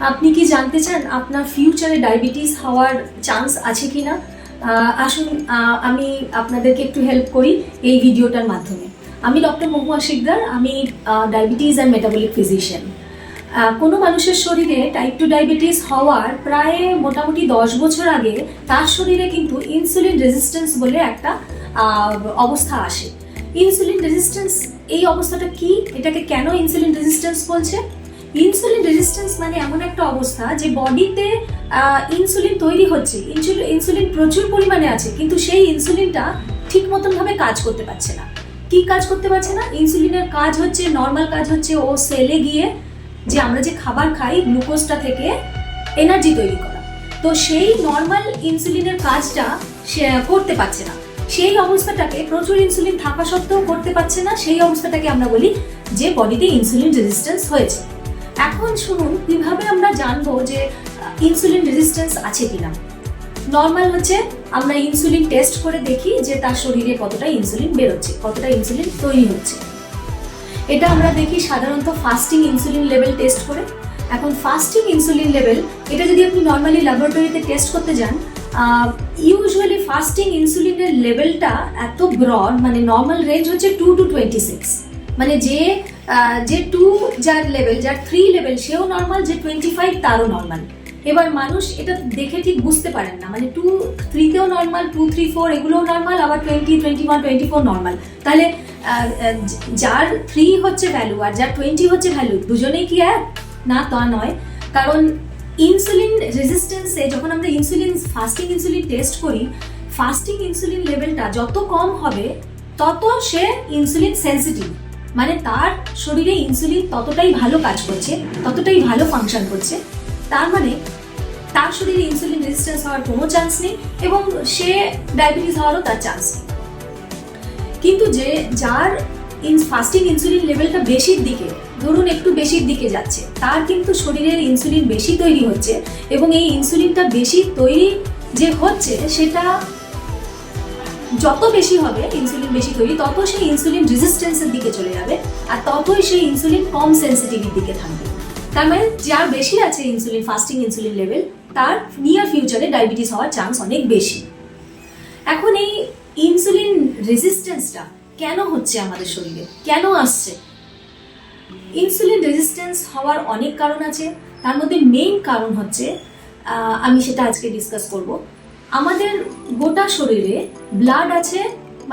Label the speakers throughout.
Speaker 1: আপনি কি জানতে চান আপনার ফিউচারে ডায়াবেটিস হওয়ার চান্স আছে কি না? আসুন আমি আপনাদেরকে একটু হেল্প করি এই ভিডিওটার মাধ্যমে। আমি ডক্টর মহুয়া শিকদার, আমি ডায়াবেটিস অ্যান্ড মেটাবলিক ফিজিশিয়ান। কোনো মানুষের শরীরে টাইপ 2 ডায়াবেটিস হওয়ার প্রায় মোটামুটি 10 বছর আগে তার শরীরে কিন্তু ইনসুলিন রেজিস্ট্যান্স বলে একটা অবস্থা আসে। ইনসুলিন রেজিস্ট্যান্স, এই অবস্থাটা কি? এটাকে কেন ইনসুলিন রেজিস্ট্যান্স বলছে? ইনসুলিন রেজিস্ট্যান্স মানে এমন একটা অবস্থা যে বডিতে ইনসুলিন তৈরি হচ্ছে, ইনসুলিন প্রচুর পরিমাণে আছে, কিন্তু সেই ইনসুলিনটা ঠিক মতন ভাবে কাজ করতে পারছে না। কি কাজ করতে পারছে না? ইনসুলিনের কাজ হচ্ছে, নর্মাল কাজ হচ্ছে ও সেলে গিয়ে যে আমরা যে খাবার খাই গ্লুকোজটা থেকে এনার্জি তৈরি করা, তো সেই নর্মাল ইনসুলিনের কাজটা সে করতে পারছে না। সেই অবস্থাটাকে, প্রচুর ইনসুলিন থাকা সত্ত্বেও করতে পারছে না, সেই অবস্থাটাকে আমরা বলি যে বডিতে ইনসুলিন রেজিস্ট্যান্স হয়েছে। এখন শুনুন কিভাবে আমরা জানবো যে ইনসুলিন রেজিস্ট্যান্স আছে কিনা। নর্মাল হচ্ছে আমরা ইনসুলিন টেস্ট করে দেখি যে তার শরীরে কতটা ইনসুলিন বেরোচ্ছে, কতটা ইনসুলিন তৈরি হচ্ছে। এটা আমরা দেখি সাধারণত ফাস্টিং ইনসুলিন লেভেল টেস্ট করে। এখন ফাস্টিং ইনসুলিন লেভেল, এটা যদি আপনি নর্মালি ল্যাবরেটরিতে টেস্ট করতে যান, ইউজুয়ালি ফাস্টিং ইনসুলিনের লেভেলটা এত ব্রড, মানে নর্মাল রেঞ্জ হচ্ছে 2 to 26, মানে যে 2 যার লেভেল, যার 3 লেভেল সেও নর্মাল, যে 25 তারও নর্মাল। এবার মানুষ এটা দেখে ঠিক বুঝতে পারেন না, মানে 2, 3তেও নর্মাল, 2, 3, 4 এগুলোও নর্মাল, আবার 20, 21, 24 নর্মাল। তাহলে যার 3 হচ্ছে ভ্যালু আর যার 20 হচ্ছে ভ্যালু, দুজনেই কি এক? না, তা নয়। কারণ ইনসুলিন রেজিস্ট্যান্সে যখন আমরা ফাস্টিং ইনসুলিন টেস্ট করি, ফাস্টিং ইনসুলিন লেভেলটা যত কম হবে তত সে ইনসুলিন সেন্সিটিভ, মানে তার শরীরে ইনসুলিন ততটাই ভালো কাজ করছে, ততটাই ভালো ফাংশন করছে। তার মানে তার শরীরে ইনসুলিন রেজিস্ট্যান্স হওয়ার কোনো চান্স নেই এবং সে ডায়াবেটিস হওয়ারও তার চান্স নেই। কিন্তু যার ফাস্টিং ইনসুলিন লেভেলটা বেশির দিকে, ধরুন একটু বেশির দিকে যাচ্ছে, তার কিন্তু শরীরের ইনসুলিন বেশি তৈরি হচ্ছে এবং এই ইনসুলিনটা বেশি তৈরি যে হচ্ছে, সেটা যত বেশি হবে ইনসুলিন বেশি তৈরি, তত সেই ইনসুলিন রেজিস্ট্যান্সের দিকে চলে যাবে আর ততই সেই ইনসুলিন কম সেন্সিটিভিটির দিকে থাকবে। তার মানে যার বেশি আছে ইনসুলিন, ফাস্টিং ইনসুলিন লেভেল, তার নিয়ার ফিউচারে ডায়াবেটিস হওয়ার চান্স অনেক বেশি। এখন এই ইনসুলিন রেজিস্ট্যান্সটা কেন হচ্ছে আমাদের শরীরে, কেন আসছে? ইনসুলিন রেজিস্ট্যান্স হওয়ার অনেক কারণ আছে, তার মধ্যে মেইন কারণ হচ্ছে, আমি সেটা আজকে ডিসকাস করব। আমাদের গোটা শরীরে ব্লাড আছে।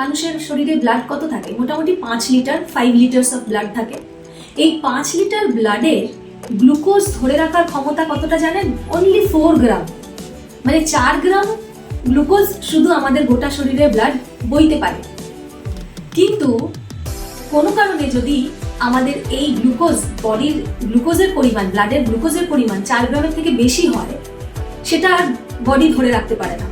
Speaker 1: মানুষের শরীরে ব্লাড কত থাকে? মোটামুটি 5 লিটার, 5 লিটার্স অফ ব্লাড থাকে। এই 5 লিটার ব্লাডের গ্লুকোজ ধরে রাখার ক্ষমতা কতটা জানেন? অনলি 4 গ্রাম, মানে 4 গ্রাম গ্লুকোজ শুধু আমাদের গোটা শরীরে ব্লাড বইতে পারে। কিন্তু কোনো কারণে যদি আমাদের এই গ্লুকোজ, বডির গ্লুকোজের পরিমাণ, ব্লাডের গ্লুকোজের পরিমাণ 4 গ্রামের থেকে বেশি হয়, সেটা আর বডি ধরে রাখতে পারে না।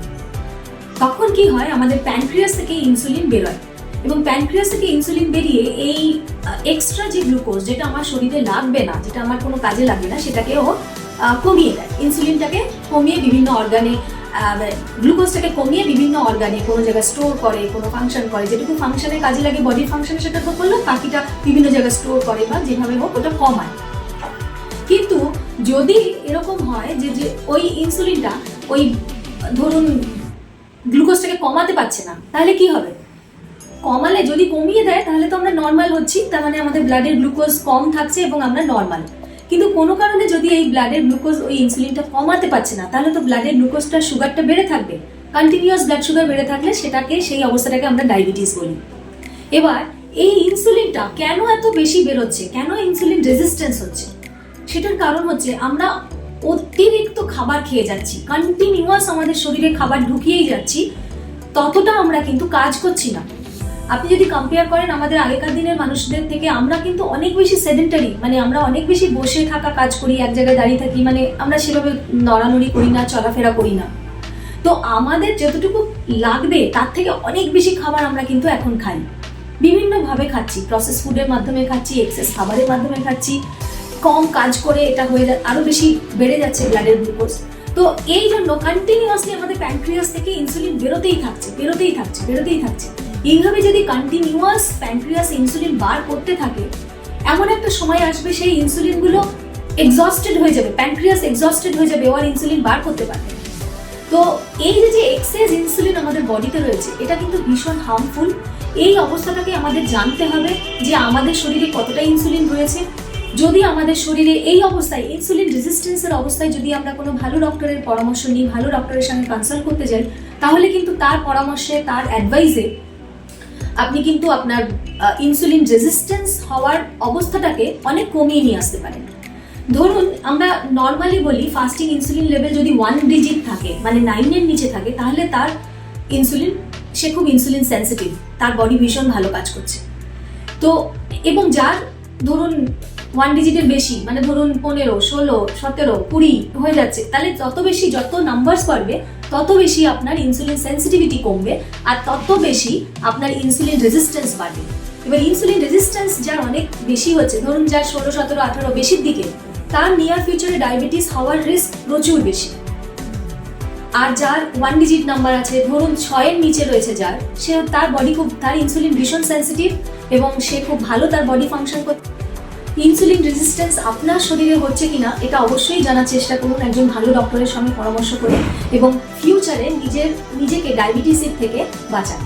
Speaker 1: তখন কি হয়? আমাদের প্যানক্রিয়াস থেকে ইনসুলিন বেরোয় এবং প্যানক্রিয়াস থেকে ইনসুলিন বেরিয়ে এই এক্সট্রা যে গ্লুকোজ, যেটা আমার শরীরে লাগবে না, যেটা আমার কোনো কাজে লাগবে না, সেটাকে ও কমিয়ে দেয়। ইনসুলিনটাকে কমিয়ে বিভিন্ন অর্গানে, গ্লুকোজটাকে কমিয়ে বিভিন্ন অর্গানে কোনো জায়গায় স্টোর করে, কোনো ফাংশন করে, যেটুকু ফাংশনে কাজে লাগে বডির ফাংশনে সেটা তো করলো, বাকিটা বিভিন্ন জায়গায় স্টোর করে বা যেভাবে হোক ওটা কমায়। কিন্তু যদি এরকম হয় যে ওই ইনসুলিনটা ওই ধরুন গ্লুকোজটাকে কমাতে পারছে না, তাহলে কি হবে? কমালে, যদি কমিয়ে দেয় তাহলে তো আমরা নর্মাল হচ্ছি, তার মানে আমাদের ব্লাডের গ্লুকোজ কম থাকছে এবং আমরা নর্মাল। কিন্তু কোনো কারণে যদি এই ব্লাডের গ্লুকোজ, ওই ইনসুলিনটা কমাতে পারছে না, তাহলে তো ব্লাডের গ্লুকোজটা, সুগারটা বেড়ে থাকবে। কন্টিনিউয়াস ব্লাড সুগার বেড়ে থাকলে সেই অবস্থাটাকে আমরা ডায়াবেটিস বলি। এবার এই ইনসুলিনটা কেন এত বেশি বেরোচ্ছে, কেন ইনসুলিন রেজিস্ট্যান্স হচ্ছে? সেটার কারণ হচ্ছে আমরা অতিরিক্ত খাবার খেয়ে যাচ্ছি, কন্টিনিউয়াস আমাদের শরীরে খাবার ঢুকিয়েই যাচ্ছি, ততটা আমরা কিন্তু কাজ করছি না। আপনি যদি কম্পেয়ার করেন আমাদের আগেকার দিনের মানুষদের থেকে, আমরা কিন্তু অনেক বেশি সেডেন্টারি, মানে আমরা অনেক বেশি বসে থাকা কাজ করি, এক জায়গায় দাঁড়িয়ে থাকি, মানে আমরা সেভাবে নড়ানড়ি করি না, চলাফেরা করি না। তো আমাদের যতটুকু লাগবে তার থেকে অনেক বেশি খাবার আমরা কিন্তু এখন খাই, বিভিন্নভাবে খাচ্ছি, প্রসেস ফুডের মাধ্যমে খাচ্ছি, এক্সেস খাবারের মাধ্যমে খাচ্ছি, কম কাজ করে এটা হয়ে আরো বেশি বেড়ে যাচ্ছে ব্লাডের গ্লুকোজ। তো এই জন্য কন্টিনিউয়াসলি আমাদের প্যানক্রিয়াস থেকে ইনসুলিন বেরোতেই থাকছে। এইভাবে যদি কন্টিনিউয়াস প্যানক্রিয়াস ইনসুলিন বার করতে থাকে, এমন একটা সময় আসবে সেই ইনসুলিনগুলো এক্সস্টেড হয়ে যাবে, প্যানক্রিয়াস এক্সস্টেড হয়ে যাবে, ও আর ইনসুলিন বার করতে পারবে। তো এই যে এক্সেস ইনসুলিন আমাদের বডিতে রয়েছে, এটা কিন্তু ভীষণ হার্মফুল। এই অবস্থাটাকে আমাদের জানতে হবে যে আমাদের শরীরে কতটা ইনসুলিন রয়েছে। যদি আমাদের শরীরে এই অবস্থায় ইনসুলিন রেজিস্ট্যান্সের অবস্থায় যদি আমরা কোনো ভালো ডক্টরের পরামর্শ নিই, ভালো ডক্টরের সঙ্গে কনসাল্ট করতে যাই, তাহলে কিন্তু তার পরামর্শে, তার অ্যাডভাইসে আপনি কিন্তু আপনার ইনসুলিন রেজিস্ট্যান্স হওয়ার অবস্থাটাকে অনেক কমিয়ে নিয়ে আসতে পারেন। ধরুন আমরা নর্মালি বলি ফাস্টিং ইনসুলিন লেভেল যদি 1 ডিজিট থাকে, মানে 9-এর নিচে থাকে, তাহলে তার ইনসুলিন, সে খুব ইনসুলিন সেন্সিটিভ, তার বডি ভীষণ ভালো কাজ করছে। তো এবং যার ধরুন 1 ডিজিটের বেশি, মানে ধরুন 15, 16, 17, 20 হয়ে যাচ্ছে, তাহলে যত নাম্বারস বাড়বে তত বেশি আপনার ইনসুলিন সেন্সিটিভিটি কমবে, আর তত বেশি আপনার ইনসুলিন রেজিস্ট্যান্স বাড়বে। এবার ইনসুলিন রেজিস্ট্যান্স যার অনেক বেশি হচ্ছে, ধরুন যার 16, 17, 18 বেশির দিকে, তার নিয়ার ফিউচারে ডায়াবেটিস হওয়ার রিস্ক প্রচুর বেশি। আর যার 1 ডিজিট নাম্বার আছে, ধরুন 6-এর নিচে রয়েছে যার, তার বডি তার ইনসুলিন ভীষণ সেন্সিটিভ এবং সে খুব ভালো তার বডি ফাংশন করছে। ইনসুলিন রেজিস্ট্যান্স আপনার শরীরে হচ্ছে কিনা এটা অবশ্যই জানার চেষ্টা করুন একজন ভালো ডক্টরের সঙ্গে পরামর্শ করে, এবং ফিউচারে নিজেকে ডায়াবেটিসের থেকে বাঁচান।